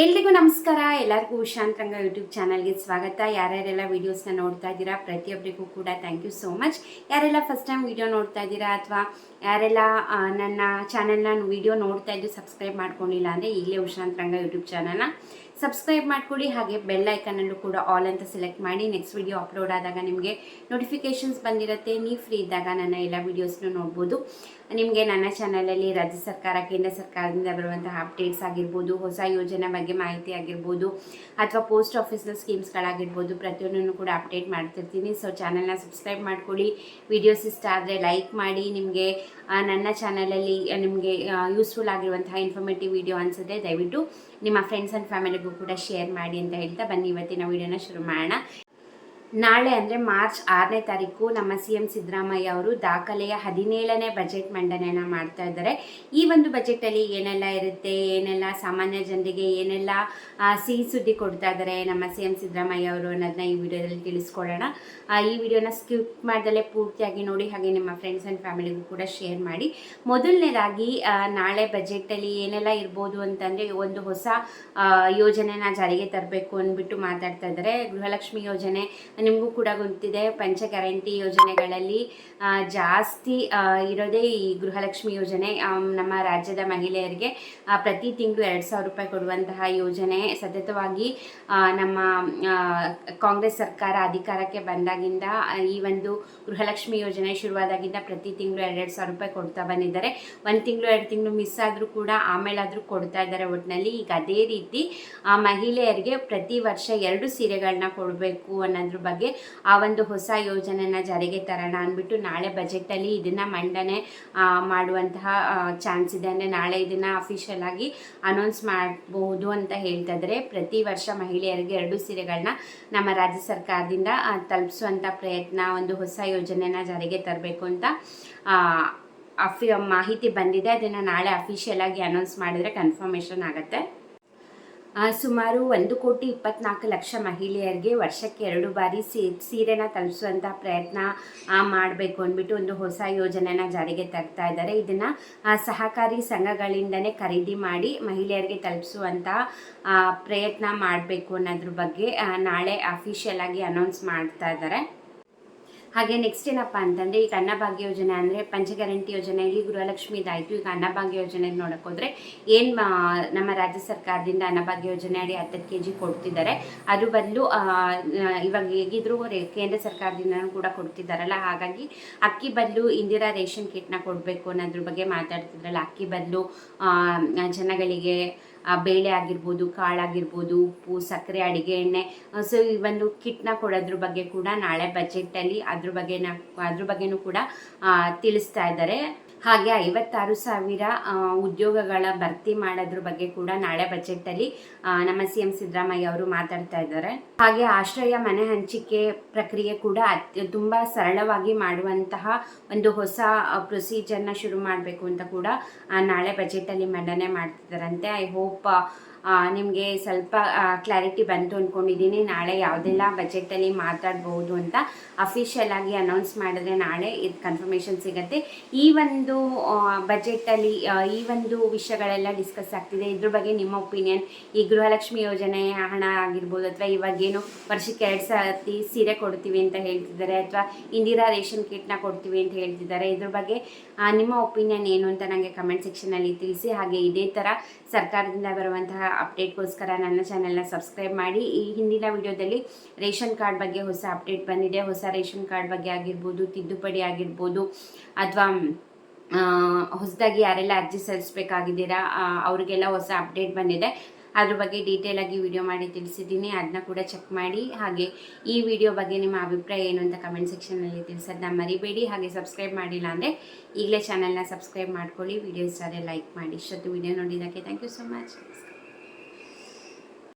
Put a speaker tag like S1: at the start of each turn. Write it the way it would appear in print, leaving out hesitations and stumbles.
S1: ಎಲ್ರಿಗೂ ನಮಸ್ಕಾರ. ಎಲ್ಲರಿಗೂ ಉಷಾಂತರಂಗ ಯೂಟ್ಯೂಬ್ ಚಾನಲ್ಗೆ ಸ್ವಾಗತ. ಯಾರ್ಯಾರೆಲ್ಲ ವೀಡಿಯೋಸ್ನ ನೋಡ್ತಾ ಇದ್ದೀರಾ ಪ್ರತಿಯೊಬ್ಬರಿಗೂ ಕೂಡ ಥ್ಯಾಂಕ್ ಯು ಸೋ ಮಚ್. ಯಾರೆಲ್ಲ ಫಸ್ಟ್ ಟೈಮ್ ವೀಡಿಯೋ ನೋಡ್ತಾ ಇದ್ದೀರಾ ಅಥವಾ ಯಾರೆಲ್ಲ ನನ್ನ ಚಾನಲ್ನ ವೀಡಿಯೋ ನೋಡ್ತಾ ಇದ್ದು ಸಬ್ಸ್ಕ್ರೈಬ್ ಮಾಡ್ಕೊಂಡಿಲ್ಲ ಅಂದರೆ ಈಗಲೇ ಉಷಾಂತರಂಗ ಯೂಟ್ಯೂಬ್ ಚಾನಲ್ನ ಸಬ್ಸ್ಕ್ರೈಬ್ ಮಾಡ್ಕೊಳ್ಳಿ. ಹಾಗೆ ಬೆಲ್ ಐಕನಲ್ಲೂ ಕೂಡ ಆಲ್ ಅಂತ ಸೆಲೆಕ್ಟ್ ಮಾಡಿ ನೆಕ್ಸ್ಟ್ ವೀಡಿಯೋ ಅಪ್ಲೋಡ್ ಆದಾಗ ನಿಮಗೆ ನೋಟಿಫಿಕೇಷನ್ಸ್ ಬಂದಿರುತ್ತೆ. ನೀವು ಫ್ರೀ ಇದ್ದಾಗ ನನ್ನ ಎಲ್ಲ ವೀಡಿಯೋಸ್ನು ನೋಡ್ಬೋದು. ನಿಮಗೆ ನನ್ನ ಚಾನಲಲ್ಲಿ ರಾಜ್ಯ ಸರ್ಕಾರ ಕೇಂದ್ರ ಸರ್ಕಾರದಿಂದ ಬರುವಂತಹ ಅಪ್ಡೇಟ್ಸ್ ಆಗಿರ್ಬೋದು, ಹೊಸ ಯೋಜನೆ ಬಗ್ಗೆ ಮಾಹಿತಿ ಆಗಿರ್ಬೋದು, ಅಥವಾ ಪೋಸ್ಟ್ ಆಫೀಸ್ನ ಸ್ಕೀಮ್ಸ್ಗಳಾಗಿರ್ಬೋದು, ಪ್ರತಿಯೊಂದನ್ನು ಕೂಡ ಅಪ್ಡೇಟ್ ಮಾಡ್ತಿರ್ತೀನಿ. ಸೊ ಚಾನಲ್ನ ಸಬ್ಸ್ಕ್ರೈಬ್ ಮಾಡ್ಕೊಳ್ಳಿ. ವಿಡಿಯೋಸ್ ಇಷ್ಟ ಆದರೆ ಲೈಕ್ ಮಾಡಿ. ನಿಮಗೆ ನನ್ನ ಚಾನಲಲ್ಲಿ ನಿಮಗೆ ಯೂಸ್ಫುಲ್ ಆಗಿರುವಂತಹ ಇನ್ಫಾರ್ಮೇಟಿವ್ ವಿಡಿಯೋ ಅನಿಸಿದ್ರೆ ದಯವಿಟ್ಟು ನಿಮ್ಮ ಫ್ರೆಂಡ್ಸ್ ಆ್ಯಂಡ್ ಫ್ಯಾಮಿಲಿಗೂ ಕೂಡ ಶೇರ್ ಮಾಡಿ ಅಂತ ಹೇಳ್ತಾ ಬನ್ನಿ ಇವತ್ತಿನ ವಿಡಿಯೋನ ಶುರು ಮಾಡೋಣ. ನಾಳೆ ಅಂದರೆ ಮಾರ್ಚ್ 6ನೇ ತಾರೀಕು ನಮ್ಮ CM ಸಿದ್ದರಾಮಯ್ಯ ಅವರು ದಾಖಲೆಯ 17ನೇ ಬಜೆಟ್ ಮಂಡನೆಯನ್ನು ಮಾಡ್ತಾ ಇದ್ದಾರೆ. ಈ ಒಂದು ಬಜೆಟಲ್ಲಿ ಏನೆಲ್ಲ ಇರುತ್ತೆ, ಏನೆಲ್ಲ ಸಾಮಾನ್ಯ ಜನರಿಗೆ ಏನೆಲ್ಲ ಸಿಹಿ ಸುದ್ದಿ ಕೊಡ್ತಾ ಇದ್ದಾರೆ ನಮ್ಮ CM ಸಿದ್ದರಾಮಯ್ಯ ಅವರು ಅನ್ನೋದನ್ನ ಈ ವಿಡಿಯೋದಲ್ಲಿ ತಿಳಿಸ್ಕೊಡೋಣ. ಈ ವಿಡಿಯೋನ ಸ್ಕಿಪ್ ಮಾಡ್ದಲ್ಲೇ ಪೂರ್ತಿಯಾಗಿ ನೋಡಿ. ಹಾಗೆ ನಿಮ್ಮ ಫ್ರೆಂಡ್ಸ್ ಆ್ಯಂಡ್ ಫ್ಯಾಮಿಲಿಗೂ ಕೂಡ ಶೇರ್ ಮಾಡಿ. ಮೊದಲನೇದಾಗಿ ನಾಳೆ ಬಜೆಟಲ್ಲಿ ಏನೆಲ್ಲ ಇರ್ಬೋದು ಅಂತಂದರೆ, ಒಂದು ಹೊಸ ಯೋಜನೆನ ಜಾರಿಗೆ ತರಬೇಕು ಅಂದ್ಬಿಟ್ಟು ಮಾತಾಡ್ತಾ ಇದ್ದಾರೆ. ಗೃಹಲಕ್ಷ್ಮಿ ಯೋಜನೆ ನಿಮಗೂ ಕೂಡ ಗೊತ್ತಿದೆ. ಪಂಚ ಗ್ಯಾರಂಟಿ ಯೋಜನೆಗಳಲ್ಲಿ ಜಾಸ್ತಿ ಇರೋದೇ ಈ ಗೃಹಲಕ್ಷ್ಮಿ ಯೋಜನೆ. ನಮ್ಮ ರಾಜ್ಯದ ಮಹಿಳೆಯರಿಗೆ ಪ್ರತಿ ತಿಂಗಳು 2,000 ರೂಪಾಯಿ ಕೊಡುವಂತಹ ಯೋಜನೆ ಸತತವಾಗಿ ನಮ್ಮ ಕಾಂಗ್ರೆಸ್ ಸರ್ಕಾರ ಅಧಿಕಾರಕ್ಕೆ ಬಂದಾಗಿಂದ ಈ ಒಂದು ಗೃಹಲಕ್ಷ್ಮಿ ಯೋಜನೆ ಶುರುವಾದಾಗಿಂದ ಪ್ರತಿ ತಿಂಗಳು 2,000 ರೂಪಾಯಿ ಕೊಡ್ತಾ ಬಂದಿದ್ದಾರೆ. 1 ತಿಂಗಳು 2 ತಿಂಗಳು ಮಿಸ್ ಆದರೂ ಕೂಡ ಆಮೇಲಾದರೂ ಕೊಡ್ತಾ ಇದ್ದಾರೆ ಒಟ್ಟಿನಲ್ಲಿ. ಈಗ ಅದೇ ರೀತಿ ಮಹಿಳೆಯರಿಗೆ ಪ್ರತಿ ವರ್ಷ 2 ಸೀರೆಗಳನ್ನ ಕೊಡಬೇಕು ಅನ್ನೋದ್ರ ಬಗ್ಗೆ ಆ ಒಂದು ಹೊಸ ಯೋಜನೆನ ಜಾರಿಗೆ ತರೋಣ ಅಂದ್ಬಿಟ್ಟು ನಾಳೆ ಬಜೆಟಲ್ಲಿ ಇದನ್ನು ಮಂಡನೆ ಮಾಡುವಂತಹ ಚಾನ್ಸ್ ಇದೆ. ಅಂದರೆ ನಾಳೆ ಇದನ್ನು ಅಫಿಷಿಯಲ್ ಆಗಿ ಅನೌನ್ಸ್ ಮಾಡಬಹುದು ಅಂತ ಹೇಳ್ತಾ ಇದ್ದಾರೆ. ಪ್ರತಿ ವರ್ಷ ಮಹಿಳೆಯರಿಗೆ 2 ಸೀರೆಗಳನ್ನ ನಮ್ಮ ರಾಜ್ಯ ಸರ್ಕಾರದಿಂದ ತಲುಪಿಸುವಂಥ ಪ್ರಯತ್ನ, ಒಂದು ಹೊಸ ಯೋಜನೆನ ಜಾರಿಗೆ ತರಬೇಕು ಅಂತ ಮಾಹಿತಿ ಬಂದಿದೆ. ಅದನ್ನು ನಾಳೆ ಅಫಿಷಿಯಲ್ ಆಗಿ ಅನೌನ್ಸ್ ಮಾಡಿದರೆ ಕನ್ಫರ್ಮೇಷನ್ ಆಗುತ್ತೆ. ಸುಮಾರು 1,24,00,000 ಮಹಿಳೆಯರಿಗೆ ವರ್ಷಕ್ಕೆ 2 ಬಾರಿ ಸೀರೆನ ತಲುಪಿಸುವಂಥ ಪ್ರಯತ್ನ ಮಾಡಬೇಕು ಅಂದ್ಬಿಟ್ಟು ಒಂದು ಹೊಸ ಯೋಜನೆನ ಜಾರಿಗೆ ತರ್ತಾ ಇದ್ದಾರೆ. ಇದನ್ನು ಸಹಕಾರಿ ಸಂಘಗಳಿಂದನೇ ಖರೀದಿ ಮಾಡಿ ಮಹಿಳೆಯರಿಗೆ ತಲುಪಿಸುವಂಥ ಪ್ರಯತ್ನ ಮಾಡಬೇಕು ಅನ್ನೋದ್ರ ಬಗ್ಗೆ ನಾಳೆ ಅಫಿಷಿಯಲ್ ಆಗಿ ಅನೌನ್ಸ್ ಮಾಡ್ತಾ ಇದ್ದಾರೆ. ಹಾಗೆ ನೆಕ್ಸ್ಟ್ ಏನಪ್ಪ ಅಂತಂದರೆ, ಈಗ ಅನ್ನಭಾಗ್ಯ ಯೋಜನೆ ಅಂದರೆ ಪಂಚ ಗ್ಯಾರಂಟಿ ಯೋಜನೆಯಲ್ಲಿ ಗೃಹಲಕ್ಷ್ಮಿ ಇದಾಯಿತು. ಈಗ ಅನ್ನಭಾಗ್ಯ ಯೋಜನೆ ನೋಡೋಕೆ ಹೋದರೆ ಏನು ನಮ್ಮ ರಾಜ್ಯ ಸರ್ಕಾರದಿಂದ ಅನ್ನಭಾಗ್ಯ ಯೋಜನೆ ಅಡಿ 10 kg ಕೊಡ್ತಿದ್ದಾರೆ. ಅದ್ರ ಬದಲು ಇವಾಗ ಹೇಗಿದ್ರು ಕೇಂದ್ರ ಸರ್ಕಾರದಿಂದ ಕೂಡ ಕೊಡ್ತಿದ್ದಾರಲ್ಲ, ಹಾಗಾಗಿ ಅಕ್ಕಿ ಬದಲು ಇಂದಿರಾ ರೇಷನ್ ಕಿಟ್ನ ಕೊಡಬೇಕು ಅನ್ನೋದ್ರ ಬಗ್ಗೆ ಮಾತಾಡ್ತಿದ್ರಲ್ಲ. ಅಕ್ಕಿ ಬದಲು ಜನಗಳಿಗೆ ಬೇಳೆ ಆಗಿರ್ಬೋದು, ಕಾಳಾಗಿರ್ಬೋದು, ಉಪ್ಪು, ಸಕ್ಕರೆ, ಅಡುಗೆ ಎಣ್ಣೆ, ಸೊ ಈ ಒಂದು ಕಿಟ್ನ ಕೊಡೋದ್ರ ಬಗ್ಗೆ ಕೂಡ ನಾಳೆ ಬಜೆಟಲ್ಲಿ ಅದ್ರ ಬಗ್ಗೆನೂ ಕೂಡ ತಿಳಿಸ್ತಾ ಇದ್ದಾರೆ. ಹಾಗೆ 56,000 ಉದ್ಯೋಗಗಳ ಭರ್ತಿ ಮಾಡೋದ್ರ ಬಗ್ಗೆ ಕೂಡ ನಾಳೆ ಬಜೆಟಲ್ಲಿ ನಮ್ಮ CM ಸಿದ್ದರಾಮಯ್ಯ ಅವರು ಮಾತಾಡ್ತಾ ಇದ್ದಾರೆ. ಹಾಗೆ ಆಶ್ರಯ ಮನೆ ಹಂಚಿಕೆ ಪ್ರಕ್ರಿಯೆ ಕೂಡ ತುಂಬ ಸರಳವಾಗಿ ಮಾಡುವಂತಹ ಒಂದು ಹೊಸ ಪ್ರೊಸೀಜರ್ನ ಶುರು ಮಾಡಬೇಕು ಅಂತ ಕೂಡ ನಾಳೆ ಬಜೆಟಲ್ಲಿ ಮಂಡನೆ ಮಾಡ್ತಿದ್ದಾರಂತೆ. ಐ ಹೋಪ್ ನಿಮಗೆ ಸ್ವಲ್ಪ ಕ್ಲಾರಿಟಿ ಬಂತು ಅಂದ್ಕೊಂಡಿದ್ದೀನಿ. ನಾಳೆ ಯಾವುದೆಲ್ಲ ಬಜೆಟಲ್ಲಿ ಮಾತಾಡ್ಬೋದು ಅಂತ ಅಫಿಷಿಯಲ್ ಆಗಿ ಅನೌನ್ಸ್ ಮಾಡಿದ್ರೆ ನಾಳೆ ಇದು ಕನ್ಫರ್ಮೇಷನ್ ಸಿಗುತ್ತೆ. ಈ ಒಂದು ಬಜೆಟಲ್ಲಿ ಈ ಒಂದು ವಿಷಯಗಳೆಲ್ಲ ಡಿಸ್ಕಸ್ ಆಗ್ತಿದೆ. ಇದ್ರ ಬಗ್ಗೆ ನಿಮ್ಮ ಒಪಿನಿಯನ್, ಈ ಗೃಹಲಕ್ಷ್ಮಿ ಯೋಜನೆ ಹಣ ಆಗಿರ್ಬೋದು, ಅಥವಾ ಇವಾಗೇನು ವರ್ಷಕ್ಕೆ 2 ಸರ್ತಿ ಸೀರೆ ಕೊಡ್ತೀವಿ ಅಂತ ಹೇಳ್ತಿದ್ದಾರೆ, ಅಥವಾ ಇಂದಿರಾ ರೇಷನ್ ಕಿಟ್ನ ಕೊಡ್ತೀವಿ ಅಂತ ಹೇಳ್ತಿದ್ದಾರೆ, ಇದ್ರ ಬಗ್ಗೆ ನಿಮ್ಮ ಒಪಿನಿಯನ್ ಏನು ಅಂತ ನನಗೆ ಕಮೆಂಟ್ ಸೆಕ್ಷನಲ್ಲಿ ತಿಳಿಸಿ. ಹಾಗೆ ಇದೇ ಥರ ಸರ್ಕಾರದಿಂದ ಬರುವಂತಹ ಅಪ್ಡೇಟ್ಗೋಸ್ಕರ ನನ್ನ ಚಾನೆಲ್ನ ಸಬ್ಸ್ಕ್ರೈಬ್ ಮಾಡಿ. ಈ ಹಿಂದಿನ ವಿಡಿಯೋದಲ್ಲಿ ರೇಷನ್ ಕಾರ್ಡ್ ಬಗ್ಗೆ ಹೊಸ ಅಪ್ಡೇಟ್ ಬಂದಿದೆ. ಹೊಸ ರೇಷನ್ ಕಾರ್ಡ್ ಬಗ್ಗೆ ಆಗಿರ್ಬೋದು, ತಿದ್ದುಪಡಿ ಆಗಿರ್ಬೋದು, ಅಥವಾ ಹೊಸದಾಗಿ ಯಾರೆಲ್ಲ ಅರ್ಜಿ ಸಲ್ಲಿಸಬೇಕಾಗಿದ್ದೀರಾ ಅವ್ರಿಗೆಲ್ಲ ಹೊಸ ಅಪ್ಡೇಟ್ ಬಂದಿದೆ. ಅದ್ರ ಬಗ್ಗೆ ಡೀಟೇಲ್ ಆಗಿ ವಿಡಿಯೋ ಮಾಡಿ ತಿಳಿಸಿದ್ದೀನಿ. ಅದನ್ನ ಕೂಡ ಚೆಕ್ ಮಾಡಿ. ಹಾಗೆ ಈ ವಿಡಿಯೋ ಬಗ್ಗೆ ನಿಮ್ಮ ಅಭಿಪ್ರಾಯ ಏನು ಅಂತ ಕಮೆಂಟ್ ಸೆಕ್ಷನಲ್ಲಿ ತಿಳಿಸೋದನ್ನ ಮರಿಬೇಡಿ. ಹಾಗೆ ಸಬ್ಸ್ಕ್ರೈಬ್ ಮಾಡಿಲ್ಲ ಅಂದರೆ ಈಗಲೇ ಚಾನಲ್ನ ಸಬ್ಸ್ಕ್ರೈಬ್ ಮಾಡ್ಕೊಳ್ಳಿ. ವಿಡಿಯೋಸ್ ಆದರೆ ಲೈಕ್ ಮಾಡಿ. ಇಷ್ಟೊತ್ತು ವಿಡಿಯೋ ನೋಡಿದ್ದಕ್ಕೆ ಥ್ಯಾಂಕ್ ಯು ಸೊ ಮಚ್.